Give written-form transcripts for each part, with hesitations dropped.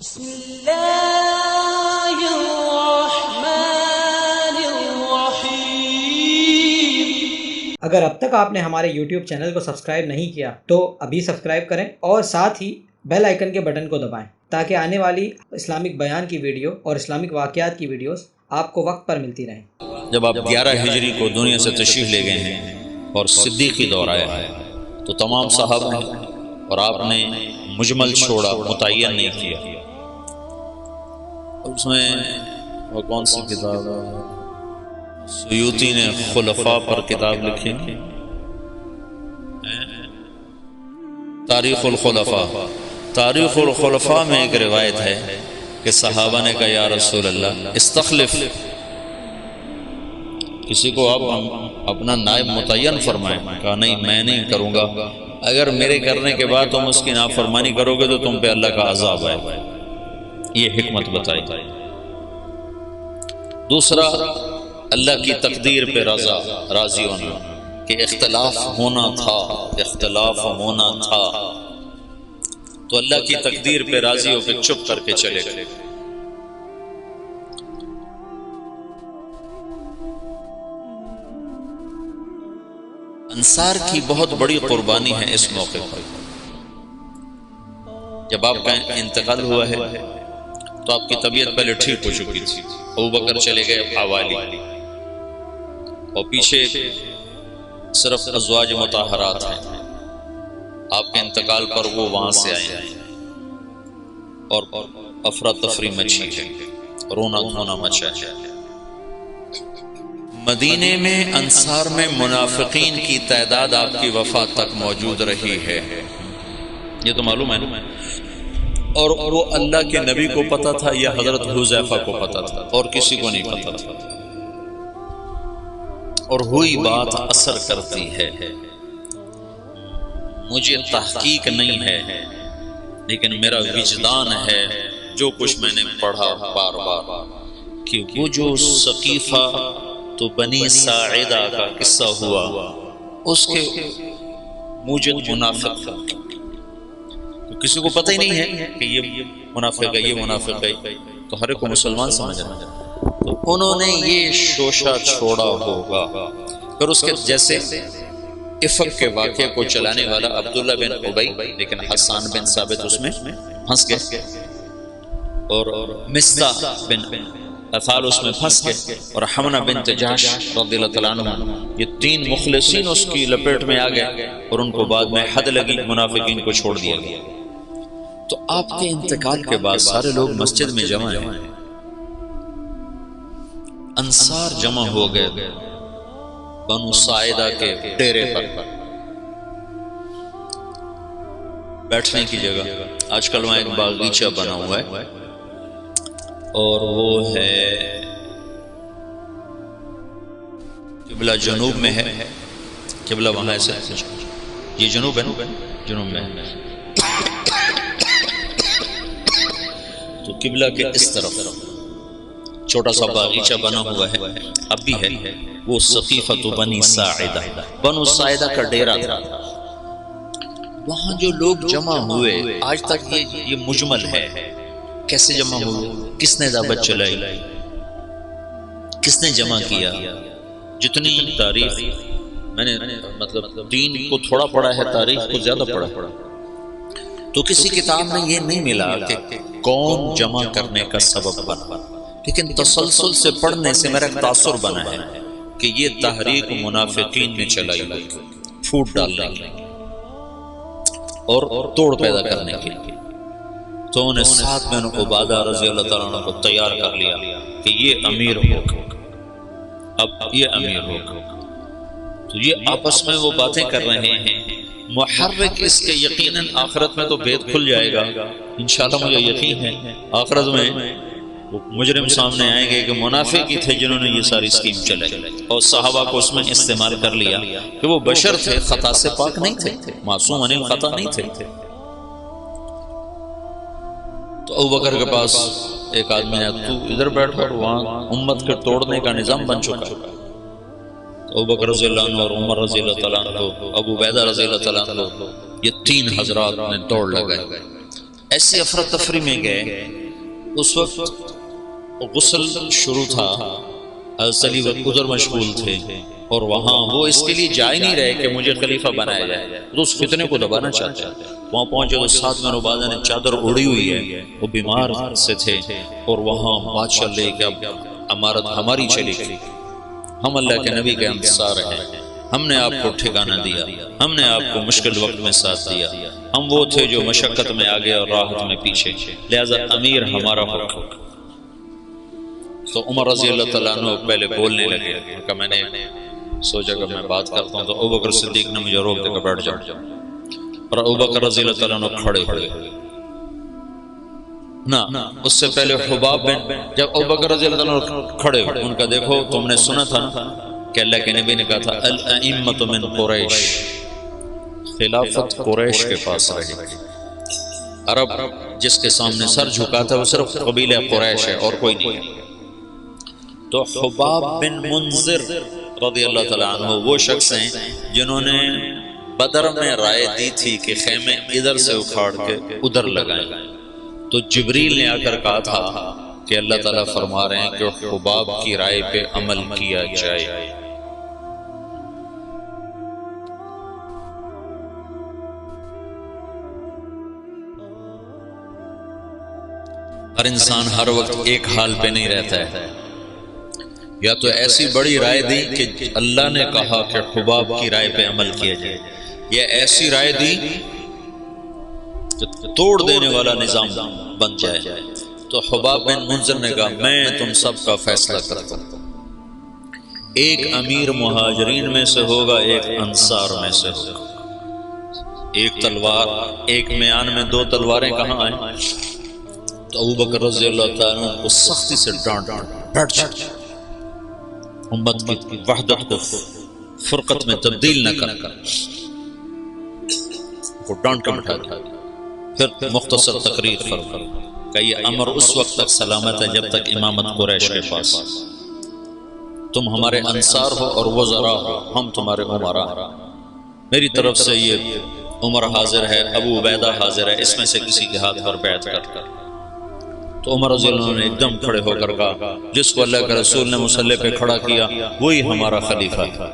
بسم اللہ الرحمن الرحیم۔ اگر اب تک آپ نے ہمارے YouTube چینل کو سبسکرائب نہیں کیا تو ابھی سبسکرائب کریں اور ساتھ ہی بیل آئیکن کے بٹن کو دبائیں تاکہ آنے والی اسلامک بیان کی ویڈیو اور اسلامک واقعات کی ویڈیوز آپ کو وقت پر ملتی رہیں۔ جب آپ 11 ہجری کو دنیا سے تشریف لے گئے ہیں اور صدیقی دور آیا ہے تو تمام صحابہ ہیں اور آپ نے مجمل چھوڑا، متعین نہیں کیا۔ اس میں وہ کون سی کتاب ہے؟ سیوطی نے خلفاء پر کتاب لکھی، تاریخ الخلفاء۔ تاریخ الخلفاء میں ایک روایت ہے کہ صحابہ نے کہا یا رسول اللہ استخلف، کسی کو آپ اپنا نائب متعین فرمائیں۔ کہا نہیں، میں نہیں کروں گا، اگر میرے کرنے کے بعد تم اس کی نافرمانی کرو گے تو تم پہ اللہ کا عذاب آئے گا۔ یہ حکمت بتائی۔ دوسرا، اللہ کی تقدیر پہ راضی ہونا کہ اختلاف ہونا تھا تو اللہ کی تقدیر پہ راضی ہو کے چپ کر کے چلے گئے۔ انصار کی بہت بڑی قربانی ہے اس موقع پر۔ جب آپ کا انتقال ہوا ہے تو آپ کی طبیعت پہلے ٹھیک ہو چکی تھی، ابوبکر چلے گئے حوالی، اور پیچھے صرف ازواج مطہرات ہیں۔ آپ کے انتقال پر وہ وہاں سے آئے اور افراتفری مچی ہے، رونا دھونا مچا ہے۔ مدینے میں انصار میں منافقین کی تعداد آپ کی وفات تک موجود رہی ہے، یہ تو معلوم ہے نا، اور وہ اللہ کے نبی کو پتا تھا یا حضرت حذیفہ کو پتا تھا، اور کسی کو نہیں پتا تھا۔ اور ہوئی بات اثر کرتی ہے۔ مجھے تحقیق نہیں ہے لیکن میرا وجدان ہے، جو کچھ میں نے پڑھا بار بار، کہ وہ جو سقیفہ تو بنی ساعدہ کا قصہ ہوا، اس کے موجد منافق تھا، تو کسی کو پتہ ہی نہیں ہے کہ یہ منافق ہے، یہ منافق ہے، تو ہر ایک کو مسلمان سمجھ رہا ہے، تو انہوں نے یہ شوشہ چھوڑا ہوگا۔ پھر اس کے جیسے افق کے واقعے کو چلانے والا عبداللہ بن ابی، لیکن حسان بن ثابت اس میں پھنس گئے، اور مصطح بن اثال اس میں پھنس گئے، اور حمنہ بنت جحش رضی اللہ تعالیٰ عنہ، یہ 3 مخلصین اس کی لپیٹ میں آ گئے، اور ان کو بعد میں حد لگی، منافقین کو چھوڑ دیا گیا۔ تو آپ کے انتقال کے بعد سارے لوگ مسجد میں جمع ہیں، انصار جمع ہو گئے بنو ساعدہ کے ڈیرے پر، بیٹھنے کی جگہ۔ آج کل وہاں ایک باغیچہ بنا ہوا ہے، اور وہ ہے قبلہ جنوب میں ہے، قبلہ وہاں ایسے، یہ جنوب ہے نا، جنوب میں ہے، تو قبلہ کے اس طرف چھوٹا سا باغیچہ بنا ہوا ہے، اب بھی ہے، وہ سقیفۃ بنی ساعدہ، بنو ساعدہ کا ڈیرہ تھا۔ وہاں جو لوگ جمع ہوئے، آج تک یہ مجمل ہے، کیسے جمع ہوئے، کس نے دعوت چلائی، کس نے جمع کیا۔ جتنی تاریخ میں نے مطلب دین کو تھوڑا پڑھا ہے، تاریخ کو زیادہ پڑھا، تو کسی کتاب میں یہ نہیں ملا کہ کون جمع کرنے کا سبب بنا، لیکن تسلسل سے پڑھنے سے میرا ایک تاثر بنا ہے کہ یہ تحریک منافقین نے چلائی ہوئی، پھوٹ ڈالنے کی اور توڑ پیدا کرنے کی۔ تو انہیں ساتھ میں ان کو عبادہ رضی اللہ تعالیٰ عنہ کو تیار کر لیا کہ یہ امیر ہوگا، اب یہ امیر ہوگا۔ تو یہ آپس میں وہ باتیں کر رہے ہیں، محرک اس کے یقیناً آخرت میں تو بھید کھل جائے گا انشاءاللہ، مجھے یقین ہے آخرت میں وہ مجرم سامنے آئیں گے کہ منافق ہی تھے جنہوں نے یہ ساری اسکیم چلائی، اور صحابہ کو اس میں استعمال کر لیا کہ وہ بشر تھے، خطا سے پاک نہیں تھے، معصوم عن الخطا نہیں تھے۔ تو ابوبکر کے پاس ایک آدمی نے تو ادھر بیٹھا، اور وہاں امت کے توڑنے کا نظام بن چکا ہے۔ تو ابوبکر رضی اللہ عنہ اور عمر رضی اللہ تعالیٰ عنہ، ابو عبیدہ رضی اللہ تعالیٰ عنہ، یہ 3 حضرات نے دوڑ لگائی، ایسی افراتفری میں گئے، اس وقت غسل شروع تھا، حضرت علی ادھر مشغول تھے، اور وہاں وہ اس کے لیے جا ہی نہیں رہے کہ مجھے خلیفہ بنایا جائے، تو اس فتنے کو دبانا چاہتے ہیں۔ وہاں پہنچے تو ساتھ میں عبادہ نے چادر اڑی ہوئی ہے، وہ بیمار سے تھے، اور وہاں بادشاہ لے کہ اب امارت ہماری چلی گئی، ہم اللہ کے نبی کے انصار ہیں، ہم نے آپ کو ٹھکانہ دیا، ہم نے آپ کو مشکل وقت میں ساتھ دیا، ہم وہ تھے جو مشقت میں آگے اور راحت میں پیچھے، لہذا امیر ہمارا حکم۔ تو عمر رضی اللہ تعالیٰ عنہ پہلے بولنے لگے کہ میں نے سوچا کہ میں بات کرتا ہوں، تو ابوبکر صدیق نے مجھے روک دے کہ بیٹھ جاؤ، اور ابوبکر رضی اللہ تعالیٰ عنہ کھڑے ہوئے نا۔ اس سے پہلے حباب بن، جب ابوبکر رضی اللہ تعالیٰ عنہ کھڑے ہوئے، ان کا دیکھو تم نے سنا تھا کہ اللہ کے نبی نے کہا تھا الائمۃ من قریش، خلافت قریش کے پاس رہے گی، عرب جس کے سامنے سر جھکاتا ہے وہ صرف قبیلہ قریش ہے اور کوئی نہیں ہے۔ تو حباب بن منذر رضی اللہ تعالیٰ عنہ وہ شخص ہیں جنہوں نے بدر میں رائے دی تھی کہ خیمے ادھر سے اکھاڑ کے ادھر لگائیں، تو جبریل نے آ کر کہا تھا کہ اللہ تعالیٰ فرما رہے ہیں کہ حباب کی رائے پہ عمل کیا جائے۔ ہر انسان ہر وقت ایک حال پہ نہیں رہتا ہے، یا تو ایسی بڑی رائے دی کہ اللہ نے کہا کہ حباب کی رائے پہ عمل کیا جائے، یا ایسی رائے دی کہ توڑ دینے والا نظام بن جائے۔ تو حباب بن منذر نے کہا میں تم سب کا فیصلہ کرتا ہوں، ایک امیر مہاجرین میں سے ہوگا، ایک انصار میں سے ہوگا، ایک تلوار ایک میان میں دو تلواریں کہاں آئیں؟ تو ابوبکر رضی اللہ تعالیٰ عنہ کو سختی سے ڈانٹ ڈٹ جا، امت کی وحدت کو فرقت میں تبدیل نہ کر، کو ڈانٹ کے بٹھا دیا۔ پھر مختصر تقریر فرق کہ یہ امر اس وقت تک سلامت ہے جب تک امامت قریش کے پاس، تم ہمارے انصار ہو اور وزراء ہو، ہم تمہارے امراء، میری طرف سے یہ عمر حاضر ہے، ابو عبیدہ حاضر ہے، اس میں سے کسی کے ہاتھ پر بیعت کر۔ تو عمر رضی اللہ عنہ نے ایک دم کھڑے ہو کر کہا جس کو اللہ کے رسول نے مصلی پہ کھڑا کیا وہی ہمارا خلیفہ ہے۔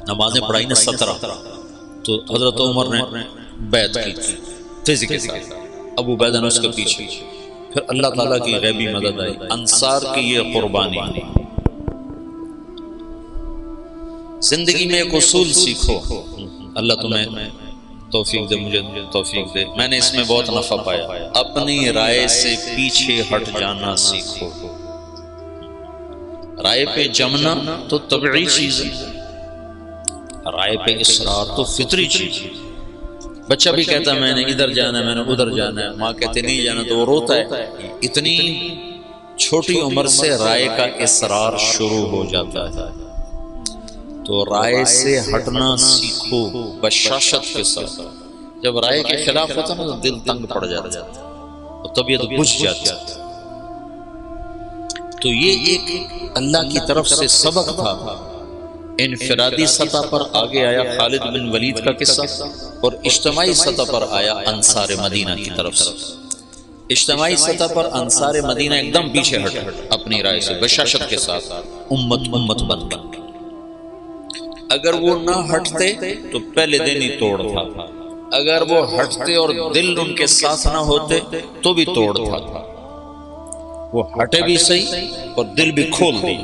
نمازیں پڑھائی نے 17، تو حضرت عمر نے بیعت کی تیزی کے ساتھ، ابو عبیدہ نے اس کے پیچھے، پھر اللہ تعالیٰ کی غیبی مدد آئی، انصار کی یہ قربانی۔ زندگی میں ایک اصول سیکھو، اللہ تمہیں توفیق دے، مجھے توفیق دے، میں نے اس میں بہت نفع پایا، اپنی رائے سے پیچھے ہٹ جانا سیکھو۔ رائے پہ جمنا تو طبعی چیز ہے، رائے پہ اصرار تو فطری چیز ہے۔ بچہ بھی کہتا ہے میں نے ادھر جانا ہے، میں نے ادھر جانا ہے، ماں کہتے نہیں جانا تو وہ روتا ہے۔ اتنی چھوٹی عمر سے رائے کا اصرار شروع ہو جاتا ہے، تو رائے سے ہٹنا سیکھو بشاشت کے ساتھ۔ جب رائے کے خلاف ہوتا نا تو دل تنگ پڑ جاتا ہے اور طبیعت بجھ جاتی ہے۔ تو یہ ایک اللہ کی طرف سے سبق تھا۔ انفرادی سطح پر آگے آیا خالد بن ولید کا قصہ، اور اجتماعی سطح پر آیا انصار مدینہ کی طرف سے۔ اجتماعی سطح پر انصار مدینہ ایک دم پیچھے ہٹ اپنی رائے سے بشاشت کے ساتھ، امت بن گئی۔ اگر وہ نہ ہٹتے تو پہلے دن ہی توڑ تھا، اگر وہ ہٹتے اور دل ان کے ساتھ نہ ہوتے تو بھی توڑ تھا۔ وہ ہٹے بھی صحیح اور دل بھی کھول دی،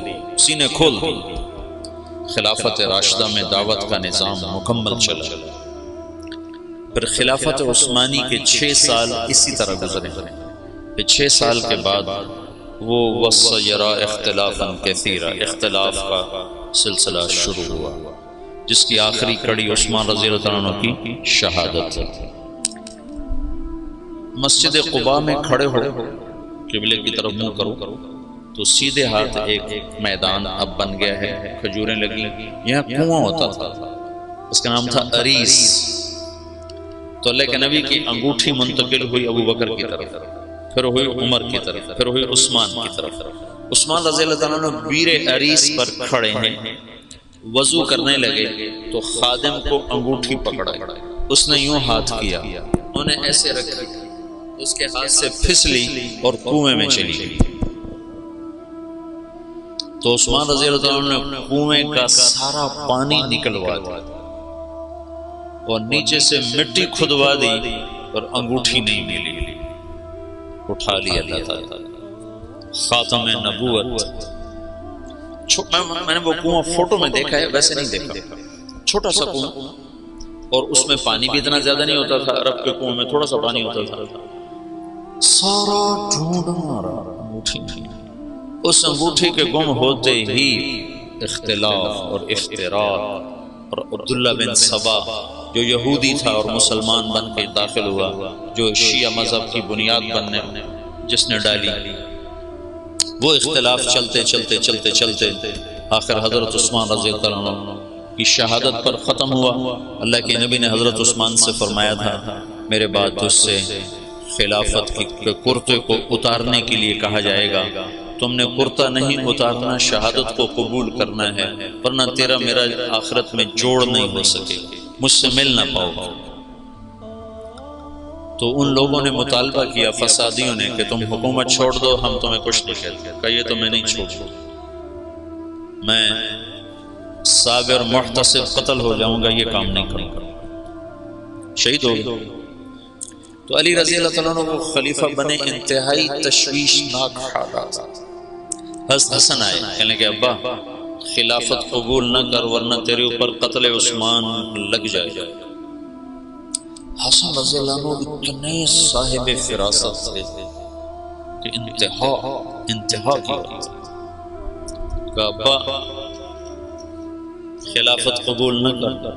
سینے کھول دی۔ خلافت راشدہ میں دعوت کا نظام مکمل چلا، پھر خلافت عثمانی کے 6 سال اسی طرح گزرے، پھر 6 سال کے بعد وہ وَسَيَرَا اختلافاً كَثِيرًا، اختلاف کا سلسلہ شروع ہوا، جس کی آخری کڑی عثمان رضی اللہ عنہ کی شہادت ہے۔ مسجد قباء میں کھڑے ہو، قبلے کی طرف منہ کرو تو سیدھے ہاتھ ایک میدان اب بن گیا ہے، کھجوریں لگی، یہاں کنواں ہوتا تھا، اس کا نام تھا اریس۔ تو اللہ کے نبی کی انگوٹھی منتقل ہوئی ابو بکر کی طرف، پھر ہوئی عمر کی طرف، پھر ہوئی عثمان کی طرف۔ عثمان رضی اللہ عنہ بیر اریس پر کھڑے ہیں، وضو کرنے لگے تو خادم کو انگوٹھی پکڑا، اس نے یوں ہاتھ کیا، انہوں نے ایسے رکھی، اس کے ہاتھ سے پھسلی اور کنویں میں چلی گئی۔ تو عثمان رضی اللہ عنہ نے کنویں کا سارا پانی نکلوا دیا اور نیچے سے مٹی کھدوا دی اور انگوٹھی نہیں ملی، اٹھا لی اللہ تعالیٰ خاتم نبوت۔ میں نے وہ کنواں فوٹو میں دیکھا ہے، ویسے نہیں دیکھا، چھوٹا سا کنواں، اور اس میں پانی بھی اتنا زیادہ نہیں ہوتا تھا، عرب کے کنویں میں تھوڑا سا پانی ہوتا تھا۔ سارا ڈھونڈا انگوٹھی نہیں، اس انگوٹھی کے گم ہوتے ہی اختلاف اور افتراق، اور عبداللہ بن سبا جو یہودی تھا اور مسلمان بن کے داخل ہوا، جو شیعہ مذہب کی بنیاد بننے جس نے ڈالی، وہ اختلاف چلتے چلتے چلتے چلتے آخر حضرت عثمان رضی اللہ عنہ کی شہادت پر ختم ہوا۔ اللہ کے نبی نے حضرت عثمان سے فرمایا تھا میرے بعد تجھ سے خلافت کے کرتے کو اتارنے کے لیے کہا جائے گا، تم نے کرتا نہیں اتارنا، شہادت کو قبول کرنا ہے، ورنہ تیرا میرا آخرت میں جوڑ نہیں ہو سکے، مجھ سے مل نہ پاؤ گا۔ تو ان لوگوں نے مطالبہ کیا، فسادیوں نے، کہ تم حکومت چھوڑ دو، ہم تمہیں کچھ نہیں کہتے۔ کہا یہ تو میں نہیں چھوڑوں، میں صابر محتسب قتل ہو جاؤں گا، یہ کام نہیں کروں گا، شہید ہو گیا۔ تو علی رضی اللہ تعالیٰ عنہ وہ خلیفہ بنے، انتہائی تشویشناک حالات۔ حسن آئے، کہنے کہ ابا خلافت قبول نہ کر ورنہ تیرے اوپر قتل عثمان لگ جائے گا۔ حسن رضی اللہ عنہ اتنے صاحب فراست تھے کہ انتہا کی کہ ابا خلافت قبول نہ کر،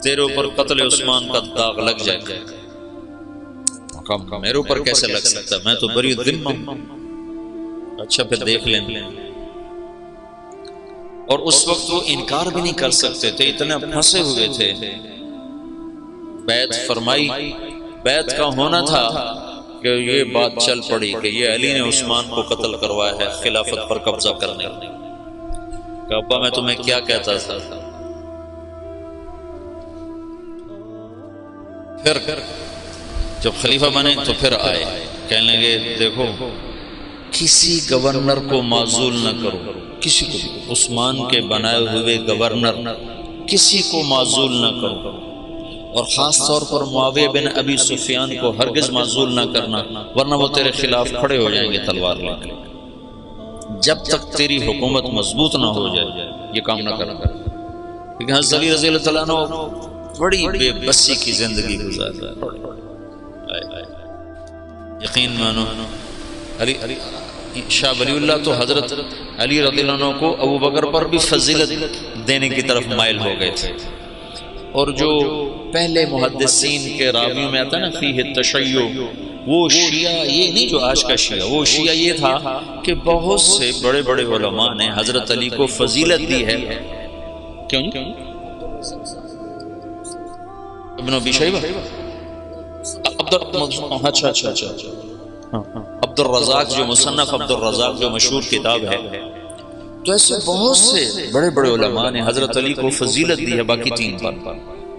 تیرے اوپر قتل عثمان کا داغ لگ جائے گا۔ میرے اوپر کیسے لگ سکتا، میں تو بری ذمہ ہوں۔ اچھا پھر دیکھ لیں۔ اور اس وقت وہ انکار بھی نہیں کر سکتے تھے، اتنے پھنسے ہوئے تھے۔ بیعت فرمائی، بیعت کا ہونا تھا کہ یہ بات چل پڑی کہ یہ علی نے عثمان کو قتل کروایا ہے خلافت پر قبضہ کرنے۔ کہ ابا میں تمہیں کیا کہتا تھا۔ پھر جب خلیفہ بنے تو پھر آئے، کہنے لگے دیکھو کسی گورنر کو معزول نہ کرو، کسی کو بھی، عثمان کے بنائے ہوئے گورنر کسی کو معزول نہ کرو، اور خاص طور پر معاویہ بن ابی سفیان کو ہرگز معزول نہ کرنا، ورنہ وہ تیرے خلاف کھڑے ہو جائیں گے تلوار لے کر۔ جب تک تیری حکومت مضبوط نہ ہو جائے یہ کام نہ کرنا۔ لیکن حضرت علی رضی اللہ تعالیٰ عنہ بڑی بے بسی کی زندگی گزار رہا ہے۔ یقین مانو شاہ ولی اللہ تو حضرت علی رضی اللہ عنہ کو ابو بکر پر بھی فضیلت دینے کی طرف مائل ہو گئے تھے، اور جو پہلے محدثین کے راویوں میں آتا ہے نا فیہ التشیع، وہ شیعہ یہ نہیں جو آج کا شیعہ، وہ شیعہ یہ تھا کہ بہت سے بڑے بڑے علماء نے حضرت علی کو فضیلت دی ہے۔ کیوں ابن ابی شیبہ، عبد الرزاق جو مصنف عبد الرزاق جو مشہور کتاب ہے، تو ایسے بہت سے بڑے بڑے علماء نے حضرت علی کو فضیلت دی ہے باقی تین پر،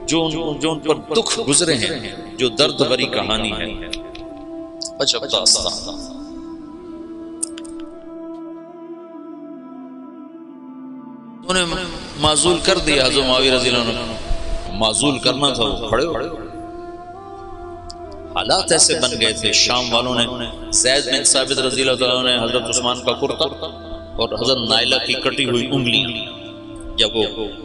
جو ان پر دکھ گزرے ہیں، جو درد بھری کہانی ہے۔ انہوں نے معزول کر دیا حضرت معاویہ رضی اللہ عنہ، معزول کرنا تھا، وہ کھڑے ہو۔ حالات ایسے بن گئے تھے، شام والوں نے زید بن ثابت رضی اللہ عنہ نے حضرت عثمان کا کرتا اور حضرت نائلہ کی کٹی ہوئی انگلیاں، جب وہ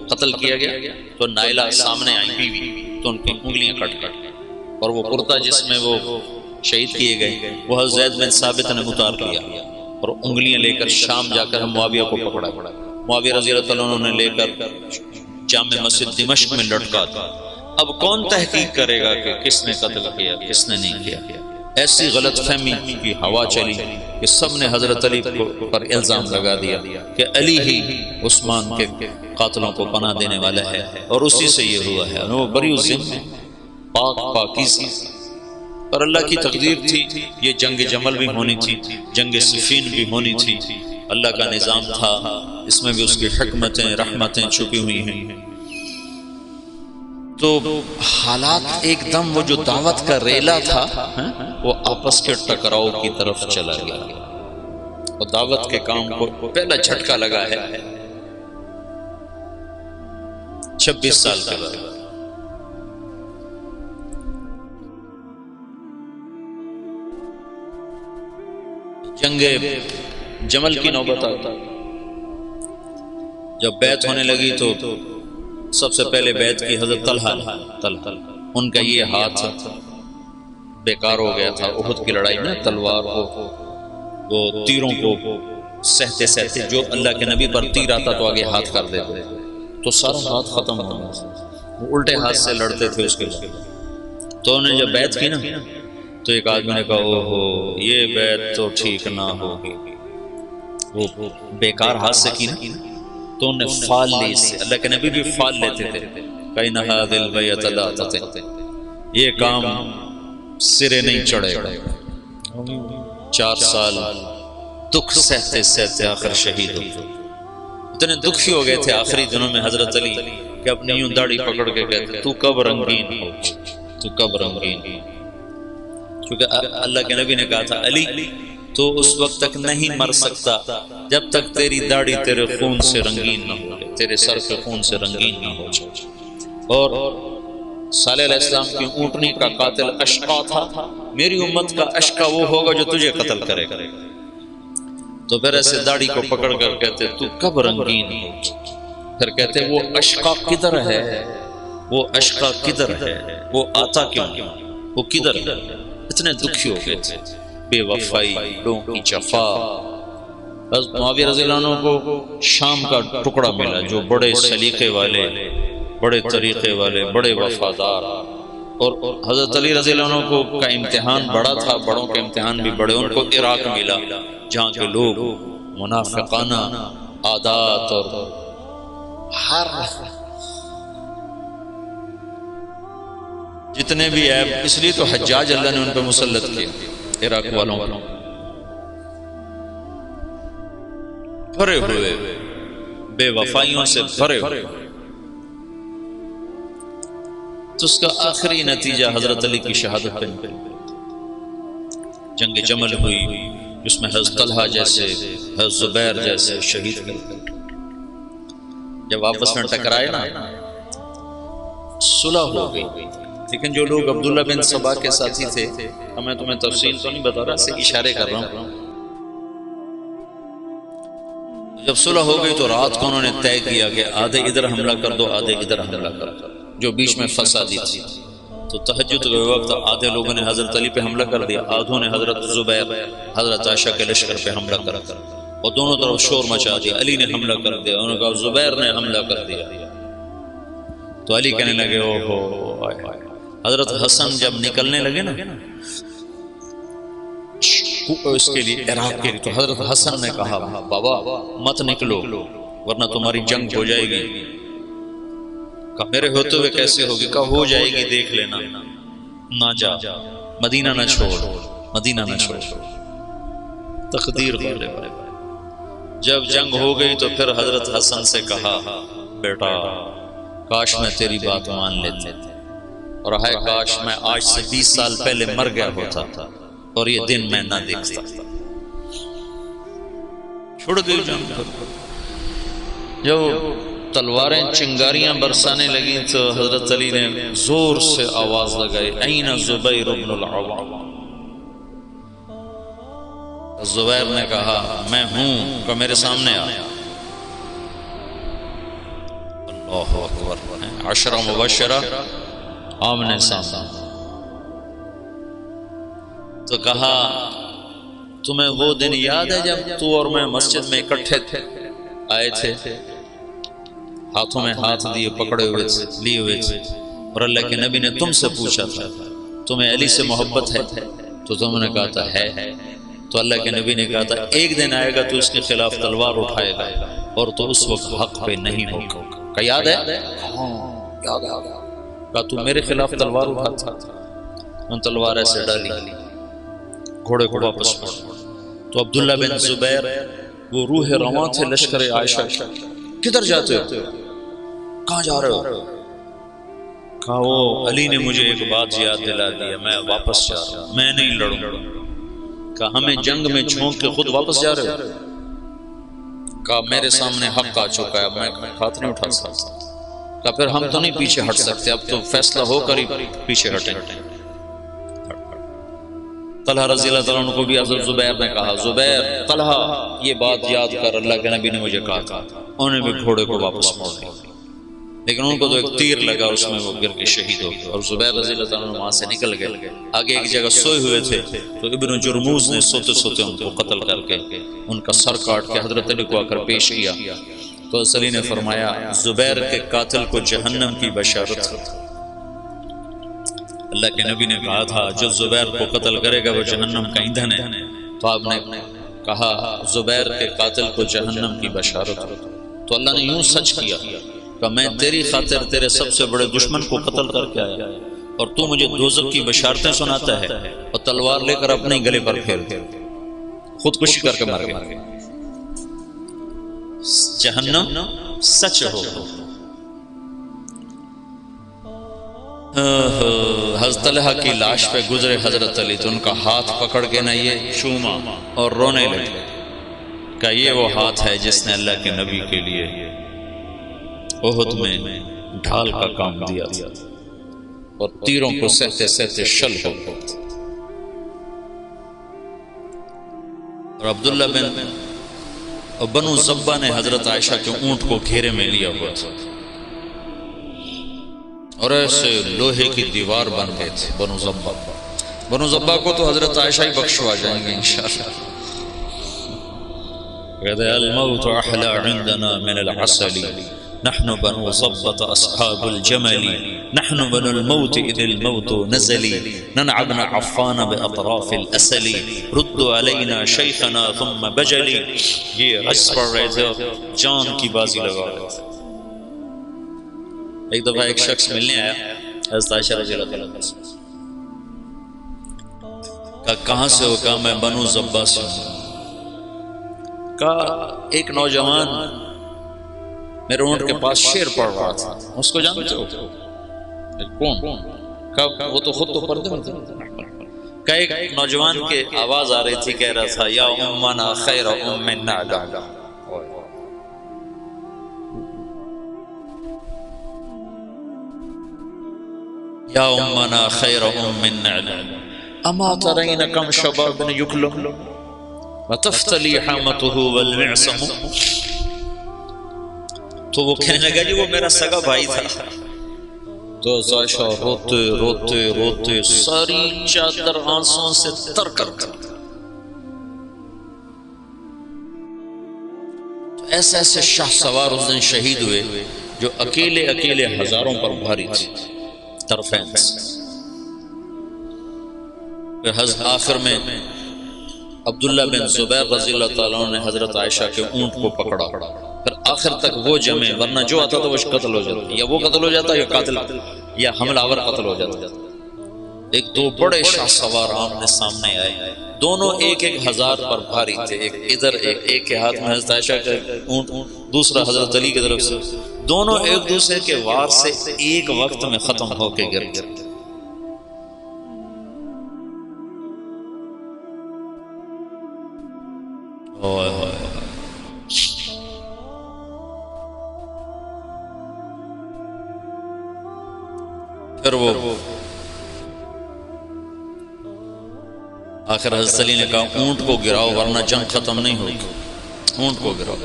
قتل کیا گیا تو نائلہ سامنے آئی بیوی، تو ان کی انگلیاں کٹ گئی، اور وہ کرتا جس میں وہ شہید کیے گئے وہ حضرت زید بن ثابت نے اتار لیا، اور انگلیاں لے کر شام جا کر معاویہ کو پکڑا۔ معاویہ رضی اللہ عنہ نے لے کر جامع مسجد دمشق میں لٹکا تھا۔ اب کون تحقیق کرے گا کہ کس نے قتل کیا کس نے نہیں کیا؟ ایسی غلط فہمی کی ہوا چلی کہ سب نے حضرت علی پر الزام لگا دیا کہ علی ہی عثمان کے قاتلوں کو پناہ دینے والا ہے، اور اسی سے یہ ہوا ہے۔ وہ بری الذمہ، پاک پاکیزی، اور اللہ کی تقدیر تھی یہ جنگ جمل بھی ہونی تھی، جنگ صفین بھی ہونی تھی، اللہ کا نظام تھا، اس میں بھی اس کی حکمتیں رحمتیں چھپی ہوئی ہیں۔ تو حالات ایک دم وہ جو دعوت کا ریلا تھا وہ آپس کے ٹکراؤ کی طرف چلا گیا، اور دعوت کے کام کو پہلا جھٹکا لگا ہے 26 سال کے بعد۔ جنگ جمل کی نوبت آتا، جب بیعت ہونے لگی تو سب سے پہلے بیعت کی حضرت طلحہ، ان کا یہ ہاتھ بیکار ہو گیا تھا احد کی لڑائی میں، تلوار کو وہ تیروں کو سہتے سہتے، جو اللہ کے نبی پر تیر آتا تو آگے ہاتھ کر دیتے، تو سارا ہاتھ ختم ہو گیا، وہ الٹے ہاتھ سے لڑتے تھے اس کے لیے۔ تو انہوں نے جب بیعت کی نا تو ایک آدمی نے کہا اوہو یہ بیعت تو ٹھیک نہ ہوگی، وہ بیکار ہاتھ سے کی نا، تو انہوں نے فال لی اس سے، اللہ کے نبی بھی فال لیتے تھے، کَإِنَّ هَذِهِ الْبَيْعَةَ لَا تَتِمُّ، یہ کام سرے نہیں چڑھے گا۔ 4 سال دکھ سہتے سہتے آخر شہید ہو گئے، اتنے دکھی ہو گئے تھے آخری دنوں میں حضرت علی کہ اپنی یوں داڑھی پکڑ کے کہتے تو کب رنگین ہو، تو کب رنگین ہو، کیونکہ اللہ کے نبی نے کہا تھا علی تو اس وقت تک نہیں مر سکتا جب تک تیری داڑھی تیرے خون سے رنگین نہ ہو جائے، تیرے سر کے خون سے رنگین نہ ہو جائے۔ اور صالح علیہ السلام کی اونٹنی کا قاتل اشقا تھا، میری امت کا اشقا وہ ہوگا جو تجھے قتل کرے گا۔ تو پھر ایسے داڑھی کو پکڑ کر کہتے تو کب رنگین ہو، پھر کہتے وہ اشقا کدھر ہے، وہ اشقا کدھر ہے، وہ آتا کیوں، وہ کدھر ہے۔ اتنے دکھی ہو گئے تھے، بے وفائی، لوگوں کی جفا۔ حضرت معاویہ رضی اللہ عنہ کو شام کا ٹکڑا ملا جو بڑے سلیقے والے، بڑے طریقے والے، بڑے وفادار، اور حضرت علی رضی اللہ عنہ کو کا امتحان بڑا تھا، بڑوں کے امتحان بھی بڑے، ان کو عراق ملا جہاں کے لوگ منافقانہ عادات اور ہر جتنے بھی عیب، اس لیے تو حجاج اللہ نے ان پہ مسلط کیا، عراق والوں کو بھرے ہوئے بے وفائیوں سے بھرے ہوئے۔ تو اس کا آخری نتیجہ حضرت علی کی شہادت پہ جنگ جمل ہوئی، جس میں حضرت طلحہ جیسے، حضرت زبیر جیسے شہید ہوئے۔ جب آپس میں ٹکرائے نا صلح ہو گئی، لیکن جو لوگ عبداللہ بن سبا کے ساتھی تھے، میں تمہیں تفصیل تو نہیں بتا رہا، سے اشارے کر رہا ہوں، جب صلح ہو گئی تو رات کو انہوں نے طے کیا کہ آدھے ادھر حملہ کر دو، آدھے ادھر حملہ کر دو، جو بیچ میں فسادی تھی۔ تو تہجد کے وقت آدھے لوگوں نے حضرت علی پہ حملہ کر دیا، آدھوں نے حضرت زبیر، حضرت عائشہ کے لشکر پہ حملہ کر دیا، اور دونوں طرف شور مچا دیا۔ علی نے حملہ کر دیا، انہوں نے کہا زبیر نے حملہ کر دیا، تو علی کہنے لگے اوہو۔ حضرت حسن جب نکلنے لگے نا اس کے لیے، عراق کے لیے، تو حضرت حسن نے کہا بابا مت نکلو ورنہ تمہاری جنگ ہو جائے گی۔ کہا میرے ہوتے ہوئے کیسے ہوگی؟ کہا ہو جائے گی، دیکھ لینا، نہ جا، مدینہ نہ چھوڑ، مدینہ نہ چھوڑ، تقدیر غالب ہے۔ جب جنگ ہو گئی تو پھر حضرت حسن سے کہا بیٹا کاش میں تیری بات مان لیتے، اور ہائے کاش میں آج سے 20 سال پہلے مر گیا ہوتا اور یہ دن میں نہ دیکھتا۔ چھوڑ گئی جنگ۔ جو تلواریں چنگاریاں برسانے لگیں تو حضرت علی نے زور سے آواز لگائی این زبیر بن العوام۔ زبیر نے کہا میں ہوں، کہ میرے سامنے آ۔ اللہ اکبر، 10 مبشرہ آمنے سامنے۔ تو کہا تمہیں وہ دن یاد ہے جب تو اور میں مسجد میں اکٹھے آئے تھے، ہاتھوں میں ہاتھ دیے پکڑے ہوئے تھے، لیے ہوئے تھے، اور اللہ کے نبی نے تم سے پوچھا تھا تمہیں علی سے محبت ہے؟ تو تم نے کہا تھا ہے۔ تو اللہ کے نبی نے کہا تھا ایک دن آئے گا تو اس کے خلاف تلوار اٹھائے گا اور تو اس وقت حق پہ نہیں ہوگا۔ کہا یاد ہے؟ ہاں یاد ہے۔ کہا تو میرے خلاف تلوار اٹھاتا تھا؟ ان تلوار ایسے ڈالی، گھوڑے کو واپس پڑ۔ تو عبداللہ بن زبیر وہ روح رواں تھے لشکر عائشہ، کدھر جاتے ہو؟ کہاں جا رہے ہو؟ کہا وہ علی نے مجھے ایک بات یاد دلا دیا، میں واپس جا رہا ہوں، میں نہیں لڑوں گا۔ کہا ہمیں جنگ میں جھونک کے خود واپس جا رہے ہو؟ کہا میرے سامنے حق آ چکا ہے، میں ہاتھ نہیں اٹھا سکتا۔ کہا پھر ہم تو نہیں پیچھے ہٹ سکتے، اب تو فیصلہ ہو کر ہی پیچھے ہٹیں۔ طلحہ رضی اللہ تعالیٰ عنہ کو بھی حضرت زبیر نے کہا، زبیر طلحہ یہ بات یاد کر، اللہ کے نبی نے مجھے کہا تھا۔ انہوں نے بھی گھوڑے کو واپس موڑ دیا، لیکن ان کو تو ایک تیر لگا، اس میں وہ گر کے شہید ہو گئے۔ اور زبیر رضی اللہ تعالیٰ عنہ وہاں سے نکل گئے، آگے ایک جگہ سوئے ہوئے تھے، تو ابن جرموز نے سوتے سوتے ان کو قتل کر کے ان کا سر کاٹ کے حضرت علی کو آ کر پیش کیا۔ تو علی نے فرمایا زبیر کے قاتل کو جہنم کی بشارت ہے۔ اللہ کے نبی نے کہا تھا جو زبیر کو قتل کرے گا وہ جہنم کا ایندھن ہے، تو آپ نے کہا زبیر کے قاتل کو جہنم کی بشارت ہے۔ تو اللہ نے یوں سچ کیا کہ میں تیری خاطر تیرے سب سے بڑے دشمن کو قتل کر کے آیا، اور تو مجھے دوزخ کی بشارتیں سناتا ہے، اور تلوار لے کر اپنے گلے پر پھیر خودکشی کر کے مر گیا۔ جہنم سچ ہو۔ حضرت طلحہ کی لاش پہ گزرے حضرت علی تو ان کا ہاتھ پکڑ کے نہ یہ چوما اور رونے لگے کہ یہ وہ ہاتھ ہے جس نے اللہ کے نبی کے لیے احد میں ڈھال کا کام دیا تھا اور تیروں کو سہتے سہتے شل ہو گئے۔ اور عبداللہ بن بنو زبہ نے حضرت عائشہ کے اونٹ کو گھیرے میں لیا ہوا تھا، اور ایسے لوہے کی دیوار بن گئے تھے بنو زبہ کو تو حضرت عائشہ ہی بخشوا جائیں گے انشاءاللہ۔ کہتے الموت احلی عندنا من العسل، نحن بنو صبة اصحاب الجمل، نحن بنو الموت اذ الموت نزل، ننعبن عفان باطراف الاسل، ردوا علینا شیخنا ثم بجل۔ یہ رجز پڑھ رہے تھے اور جان کی بازی لگا رہے تھے۔ ایک دفعہ ایک شخص ملنے آیا حضرت عائشہ رضی اللہ عنہا سے، کہا کہاں سے ہو؟ کہا میں بنو زبہ سے ہوں۔ کہا ایک نوجوان میرے اونٹ کے پاس شعر پڑھ رہا تھا، اس کو جانتے ہو؟ کون؟ کہا وہ تو خود تو پردے میں تھا۔ کہا ایک نوجوان کے آواز آ رہی تھی، کہہ رہا تھا یا امنا خیر ام نعلم، یا امنا خیر ام نعلم، اما ترین کم شباب یکلم وتفتلی حامته والمعصم۔ تو وہ کہنے لگا جی وہ میرا سگا بھائی تھا۔ تو عائشہ روتے روتے روتے ساری چادر آنسوں سے تر کر دی۔ ایسے ایسے شاہ سوار اس دن شہید ہوئے جو اکیلے اکیلے ہزاروں پر بھاری تھے، طرفین سے۔ پھر آخر میں عبداللہ بن زبیر رضی اللہ تعالیٰ عنہ نے حضرت عائشہ کے اونٹ کو پکڑا، پھر آخر تک وہ جمے، ورنہ جو آتا تو وہ قتل ہو جاتا، یا وہ قتل ہو جاتا یا قاتل یا حملہ آور قتل ہو جاتا۔ ایک دو بڑے شاہ سوار آمنے سامنے آئے، دونوں ایک ایک ہزار پر بھاری تھے، ایک ادھر ایک کے ہاتھ میں حضرت عائشہ کا اونٹ، دوسرا حضرت علی کی طرف سے، دونوں ایک دوسرے کے وار سے ایک وقت میں ختم ہو کے گر گئے۔ پھر وہ آخر حضرت علی نے کہا اونٹ کو گراؤ ورنہ جنگ ختم نہیں ہوگی، اونٹ کو گراؤ۔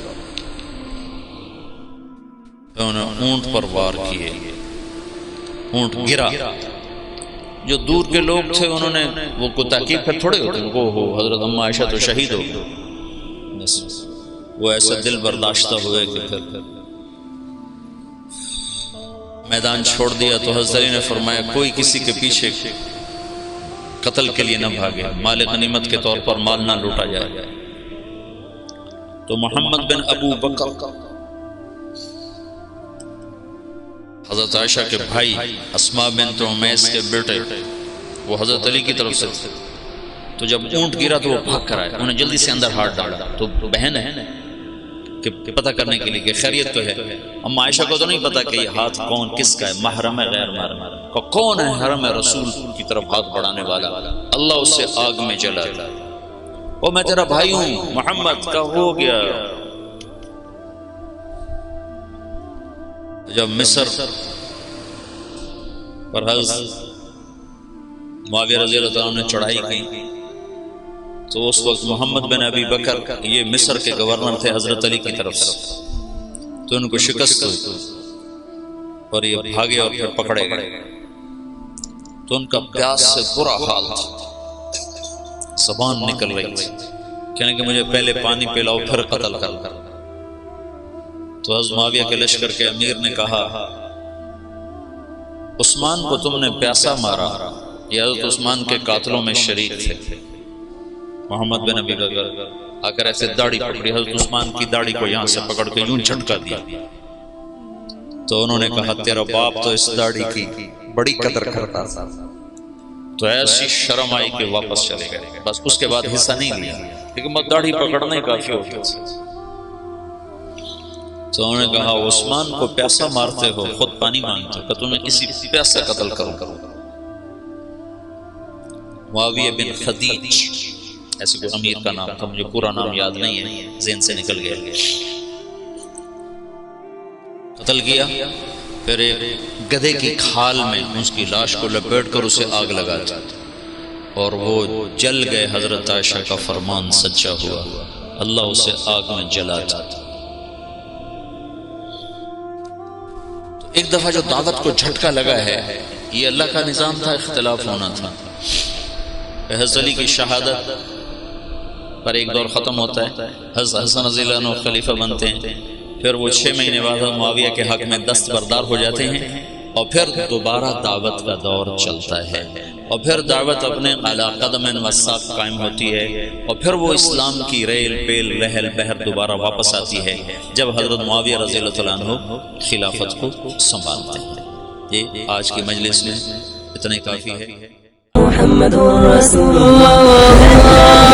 انہوں نے اونٹ پر وار کیے، اونٹ گرا۔ جو دور کے لوگ تھے انہوں نے وہ کو تحقیق پھر تھوڑے ہوتے وہ حضرت اما عائشہ تو شہید ہو گئی، وہ ایسے دل برداشتہ ہوئے کہ پھر میدان چھوڑ دیا۔ تو حضرت علی نے فرمایا کوئی کسی کے پیچھے قتل کے لیے نہ بھاگے، مال غنیمت کے طور پر مال نہ لوٹا جائے۔ تو محمد بن ابو بکر حضرت عائشہ کے بھائی، اسماء بنت عمیس کے بیٹے، وہ حضرت علی کی طرف سے تھے۔ تو جب اونٹ گرا تو وہ بھاگ کر آئے، انہیں جلدی سے اندر ہاتھ ڈالا۔ تو بہن ہے کہ پتہ کرنے کے لیے کہ خیریت تو ہے. اما عائشہ کو تو نہیں پتا کہ یہ ہاتھ کون کس کا ہے، محرم ہے غیر محرم کا کون ہے، حرم رسول کی طرف ہاتھ بڑھانے والا. اللہ اس سے آگ میں جلا دیا. او میں تیرا بھائی ہوں محمد کا ہو گیا. جب مصر پر حضرت معاویہ رضی اللہ عنہ نے چڑھائی کی تو اس وقت محمد بن ابی بکر یہ مصر کے گورنر تھے حضرت علی کی طرف سے، تو ان کو شکست ہوئی اور یہ بھاگے اور پھر پکڑے گئے. تو ان کا پیاس سے برا حال تھا، زبان نکل رہی تھی، کہنے کہ مجھے پہلے پانی پلاؤ پھر قتل کر. تو حضرت معاویہ کے لشکر کے امیر نے کہا عثمان کو تم نے پیاسا مارا، یہ حضرت عثمان کے قاتلوں میں شریک تھے. محمد بن ابی بکر آ کر ایسے داڑھی پکڑی، حضرت عثمان کی داڑھی کو یہاں سے پکڑ کے یوں جھٹکا دیا. تو انہوں نے کہا تیرا باپ تو اس داڑھی کی بڑی قدر کرتا تھا. تو ایسی شرم آئی کہ واپس چلے گئے، بس اس کے بعد حصہ نہیں لیا، لیکن بس داڑھی پکڑنا ہی کافی ہوتا تھا. تو انہوں نے کہا عثمان کو پیاسا مارتے ہو، خود پانی مانگتے ہو، کہ تمہیں اسی پیاسا قتل کروں. معاویہ بن خدیج ایسے کوئی امیر کا نام تھا، مجھے پورا نام یاد نہیں ہے، ذہن سے نکل گیا. قتل کیا، پھر ایک گدھے کی کھال میں اس کی لاش کو لپیٹ کر اسے آگ لگا دی اور وہ جل گئے. حضرت عائشہ کا فرمان سچا ہوا، اللہ اسے آگ میں جلا دی. ایک دفعہ جو دعوت کو جھٹکا لگا ہے، یہ اللہ کا نظام تھا، اختلاف ہونا تھا. حضرت علی کی شہادت پر ایک دور ختم ہوتا ہے، حضرت حسن رضی اللہ عنہ خلیفہ بنتے ہیں، پھر وہ 6 مہینے بعد معاویہ کے حق میں دستبردار ہو جاتے ہیں، اور پھر دوبارہ دعوت کا دور چلتا ہے، اور پھر دعوت اپنے علی قدم و ساق قائم ہوتی ہے، اور پھر وہ اسلام کی ریل پیل رحل بہر دوبارہ واپس آتی ہے جب حضرت معاویہ رضی اللہ عنہ خلافت کو سنبھالتے ہیں. یہ آج کی مجلس میں اتنا ہی کافی ہے. محمد رسول اللہ